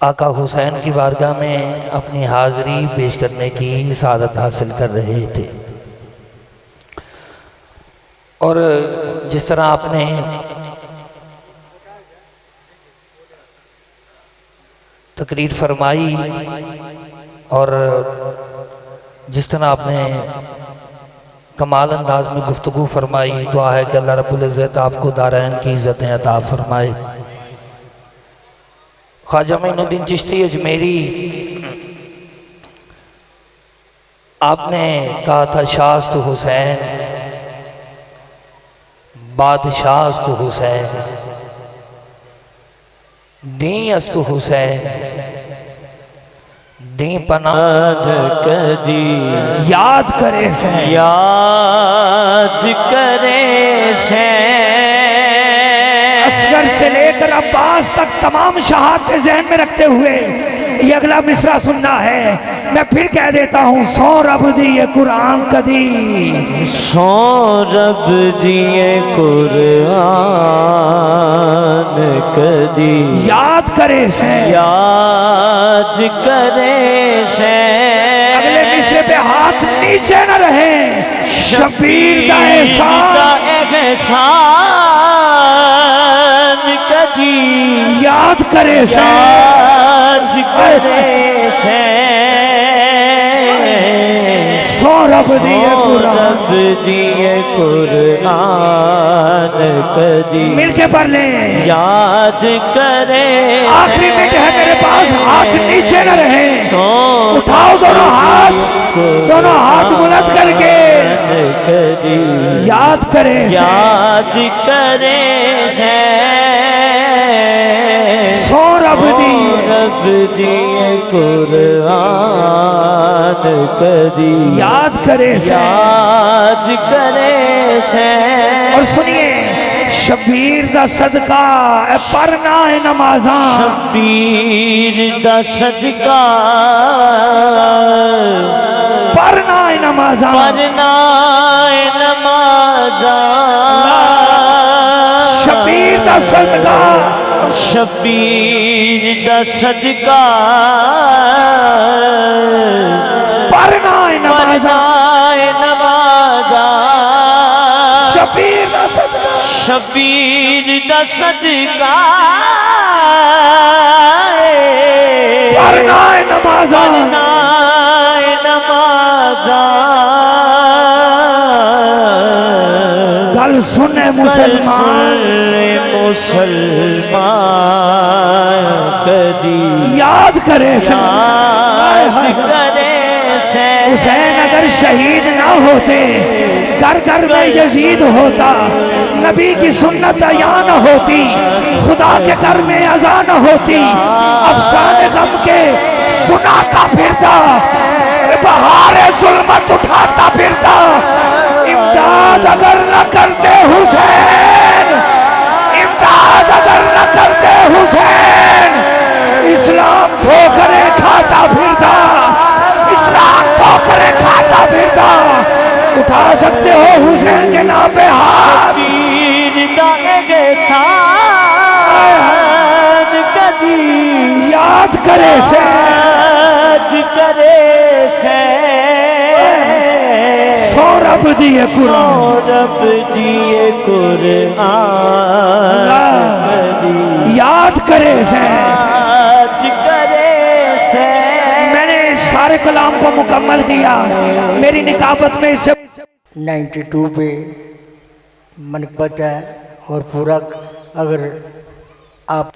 आका हुसैन की बारगाह में अपनी हाज़िरी पेश करने की सआदत हासिल कर रहे थे। और जिस तरह आपने तकरीर फरमाई और जिस तरह आपने कमाल अंदाज में गुफ्तगू फरमाई, दुआ है कि अल्लाह रब्बुल इज़्ज़त आपको दारैन की इज़्ज़तें अता फरमाए। ख्वाजा मोइनुद्दीन चिश्ती अजमेरी, आपने कहा था शास्त हुसैन बादशास्त हुसैन दी अस्त हुसैन दी पनाह कदी याद करे से याद करे से। असगर से लेकर अब्बास तक तमाम शहादतें ज़हन में रखते हुए ये अगला मिसरा सुनना है। मैं फिर कह देता हूँ, सौ रब दिए कुरान कदी, सौ रब दिए कुरान कदी याद करे से याद करे से। अगले मिसरे पे हाथ नीचे न रहे। शबीर दा एहसान कदी याद करे से याद करे से। सौ रब दिए कुरान रब दिए कुरान कदी मिलके पढ़ ले। याद करे। आखिरी में कहे मेरे पास हाथ नीचे न रहे। उठाओ दोनों हाथ बुलंद करके याद करे याद करे से। सौ रब दिए कुरान कदी याद करे याद करे से। और सुनिए, शबीर दा सदका ए परना है नमाजा, शबीर दा सदका परना है नमाजा, परना नमाजा। शबीर दा सदका शबीर दा सदका परना है नमाजा, नमाजा। शबीर दा सदका शबीर दा सदका परना है नमाजा, नमाजा। गल सुने मुसलमान कदी याद करे याद करे से। हुसैन अगर शहीद ना होते, घर घर में यजीद होता, नबी की सुन्नत अया न होती, खुदा के घर में अज़ा न होती, अफसाने गम के सुनाता फिरता, बहारे जुल्मत उठाता फिरता। इम्दाद अगर न करते हुसैन, इम्दाद अगर न करते हुसैन, इस्लाम ठोकरे खाता फिरता, इस्लाम ठोकरे खाता फिरता। उठा सकते हो हुसैन के नाम पे हाथ। शबीर दा एहसान कदी याद करे से याद करे से। सौ रब दिए कुरान रब दिए कुरान कदी याद करे से। याद करे से। मैंने सारे कलाम को मुकम्मल किया। मेरी निकाबत में इससे 92 पे मनकबत है और पूरा अगर आप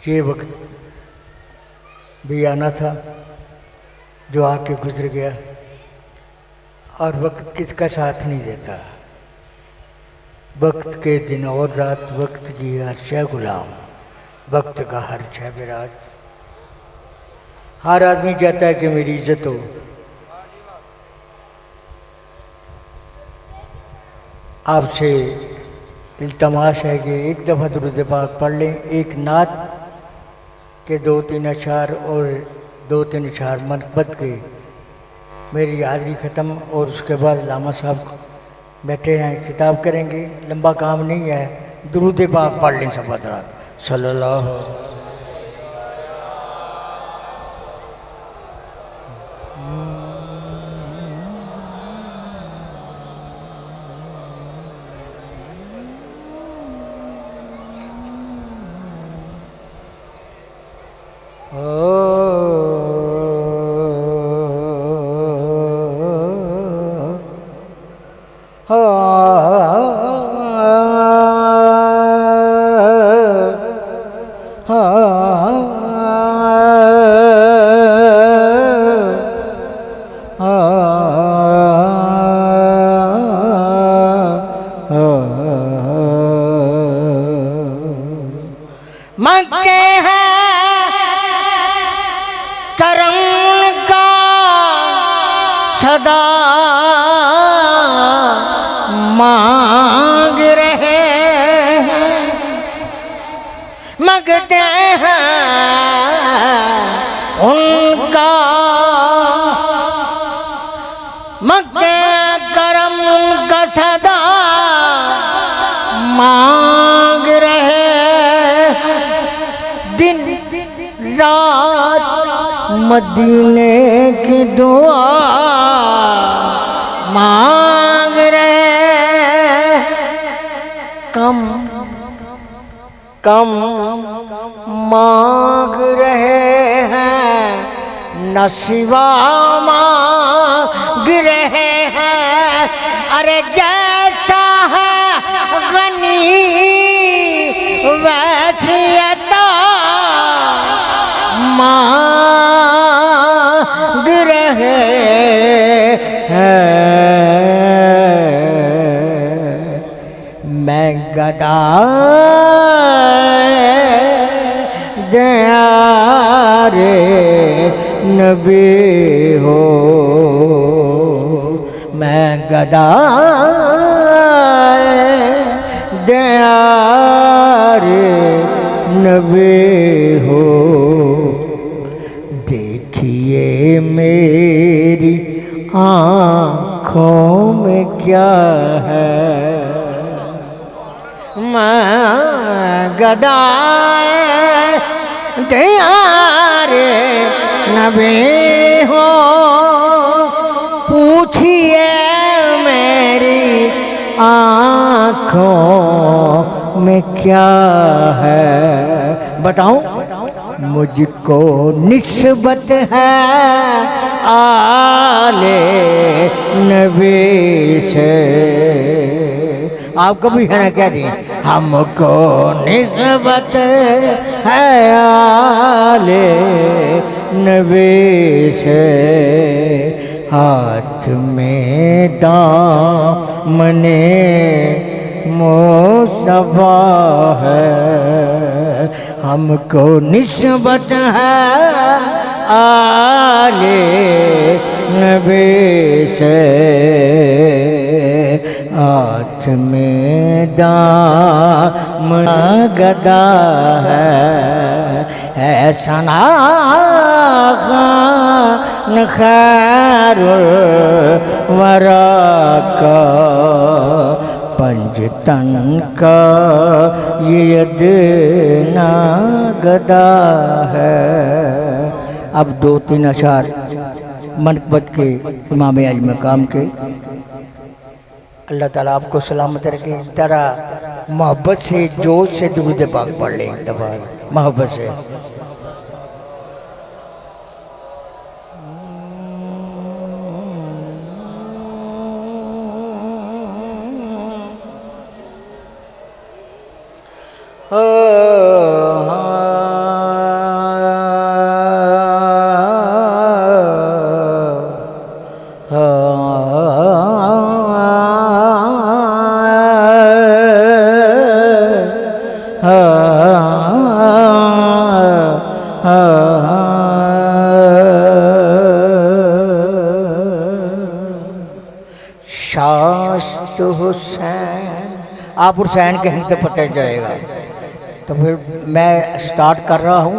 ये वक्त भी आना था जो आके गुजर गया, और वक्त किसका साथ नहीं देता। वक्त के दिन और रात, वक्त की हर शय गुलाम, वक्त का हर शय विराज। हर आदमी चाहता है कि मेरी इज्जत हो। आपसे इल्तमास है कि एक दफ़ा दुरूद पाक पढ़ लें। एक नात के 2-3 अशार और 2-3 अशार मनकबत के मेरी हाज़िरी ख़त्म, और उसके बाद लामा साहब बैठे हैं, खिताब करेंगे। लंबा काम नहीं है, दुरूद पाक पढ़ लें सब हज़रात सल्लल्लाहु मक्के है करम का सदा मांग रहे हैं, मांगते हैं उनका मक्के करम का सदा मांग रहे दिन रात मदीने की दुआ मांग रहे, कम कम मांग रहे हैं, नसीबा मांग रहे हैं। अरे जैसा है गनी वैसी अता मांग रहे हैं। मैं गदा दयारे नबी हो, मैं गदा दयारे नबी हो। देखिए मेरी आँखों में क्या है, मैं गदाए दयारे नबी हो। पूछिए मेरी आँखों में क्या है, बताऊं मुझको निस्बत है आले नबी से। आप कभी है ना क्या दिए, हमको निस्बत है आले नबी से। हाथ में दामने मुस्तफा है, हमको निस्बत है आले नबी से। हाथ में दामन गदा है सना खान खैरुल वरा का पंजतन का ये अदना गदा है। अब दो तीन अशार मनकबत के इमाम अली मकाम के। अल्लाह ताला आपको सलामत रखे। तरह मोहब्बत से जोश से दुरूद पाक पढ़ लें एक दफ़ा मोहब्बत से। शास्त हुसैन, आप हुसैन कहेंगे तो पता चलेगा। तो फिर मैं स्टार्ट कर रहा हूँ,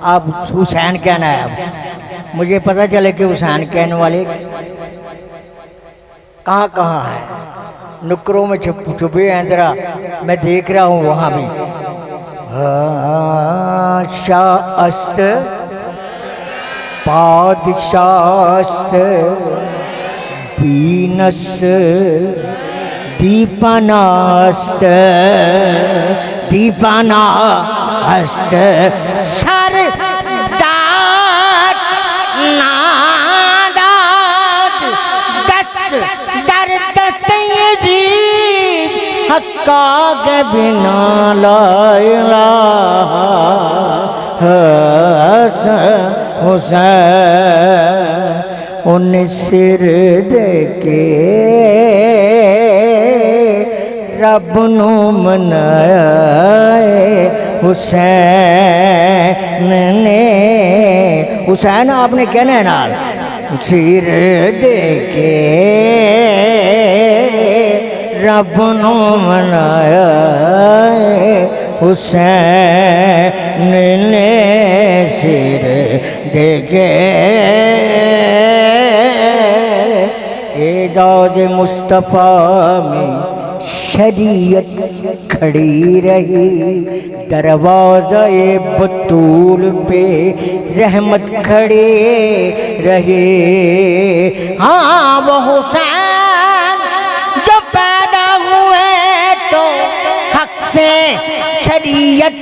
आप हुसैन कहना है। अब मुझे पता चले कि हुसैन कहने वाले कहाँ कहाँ हैं। नुकरों में छुपे हैं जरा, मैं देख रहा हूँ वहाँ भी। शास्त पादशास्त दीनस दीपनास्त दीपनास्त सर हक्का के बिना ला इलाहा हुसैन उन सिर दे के रब नू मनाया हुसैन ने। हुसैन आपने कहना है नाल, सिर दे के रब नू मनाया हुसैन ने सिर दे के। एजाज मुस्तफ़ा में शरीयत खड़ी रही, दरवाज़े बतूल पे रहमत खड़े रहे। हाँ वो हुसैन जो पैदा हुए तो हक से शरीयत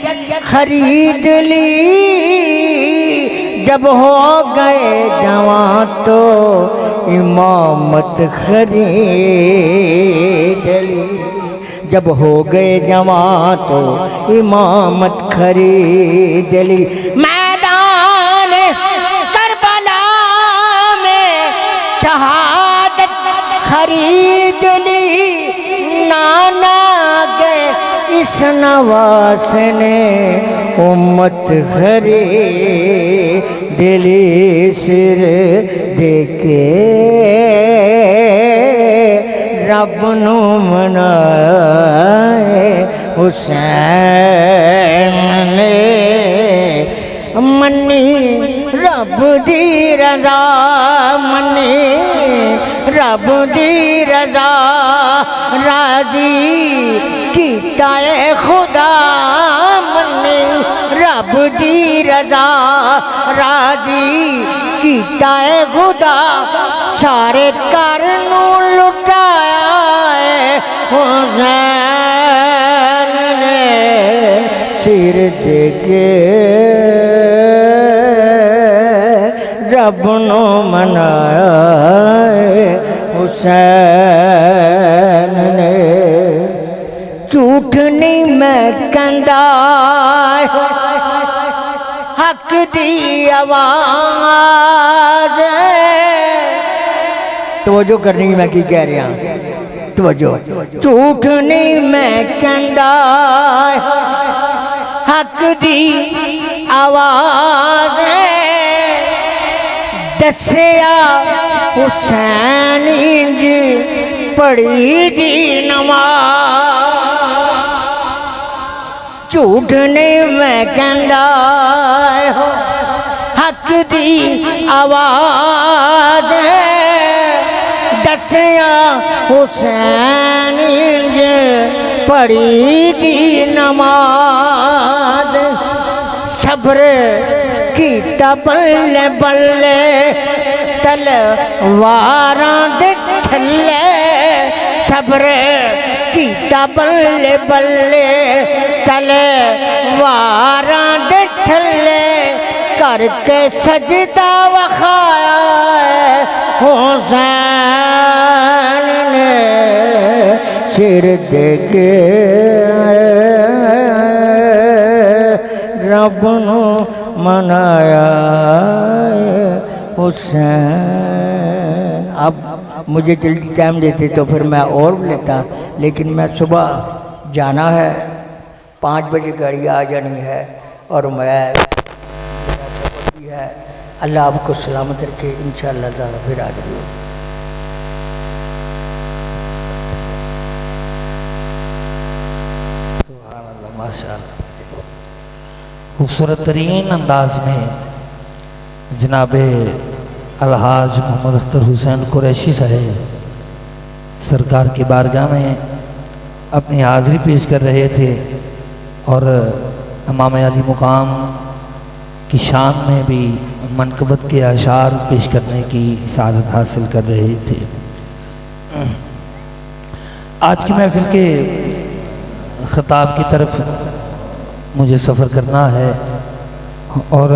खरीद ली, जब हो गए जवां तो इमामत खरीद ली। जब हो गए जवां तो इमामत खरीद ली। मैदान करबला में शहादत खरीद ली, नाना के इस नवास ने उम्मत खरीद ली। सिर दे के रब नू मनाए हुसैन ने। मनी रब दी रज़ा, मनी रब दी रज़ा, राजी कीता है खुदा। मनी रब दी रज़ा, राजी कीता है खुदा। सारे घर नू लुटाया है हुसैन ने, सिर दे के रब नू मनाया हुसैन ने। झूठ नहीं मैं कहंदा, हक दी आवाज़। तवज्जो करनी मैं की कह रहा, तवज्जो। झूठ नहीं मैं कहंदा, हक दी आवाज़। दसिया हुसैन इंज पढ़ी दी नमाज़। झूठ नहीं मैं कहंदा, हक दी आवाज़। दसिया हुसैन इंज पढ़ी दी नमाज़। सब्र कीता बल्ले बल्ले तलवारां दे थल्ले। सब्र कीता बल्ले बल्ले तलवारां दे थल्ले। करके सजदा वखाया हुसैन ने, सिर दे के रब नू मनाया हुसैन। अब मुझे जल्दी टाइम देते तो फिर मैं और लेता, लेकिन मैं सुबह जाना है, 5 बजे गाड़ी आ जानी है और मैं भी है। अल्लाह आपको सलामत रखे, इंशाअल्लाह ताला फिर हाजिर हो। माशाअल्लाह, खूबसूरत तरीन अंदाज में जनाब अलहाज मोहम्मद अख्तर हुसैन कुरैशी साहब सरकार की बारगाह में अपनी हाज़िरी पेश कर रहे थे और इमाम अली मुकाम की शान में भी मनकबत के अशार पेश करने की सआदत हासिल कर रहे थे। आज की महफिल के ख़िताब की तरफ मुझे सफ़र करना है और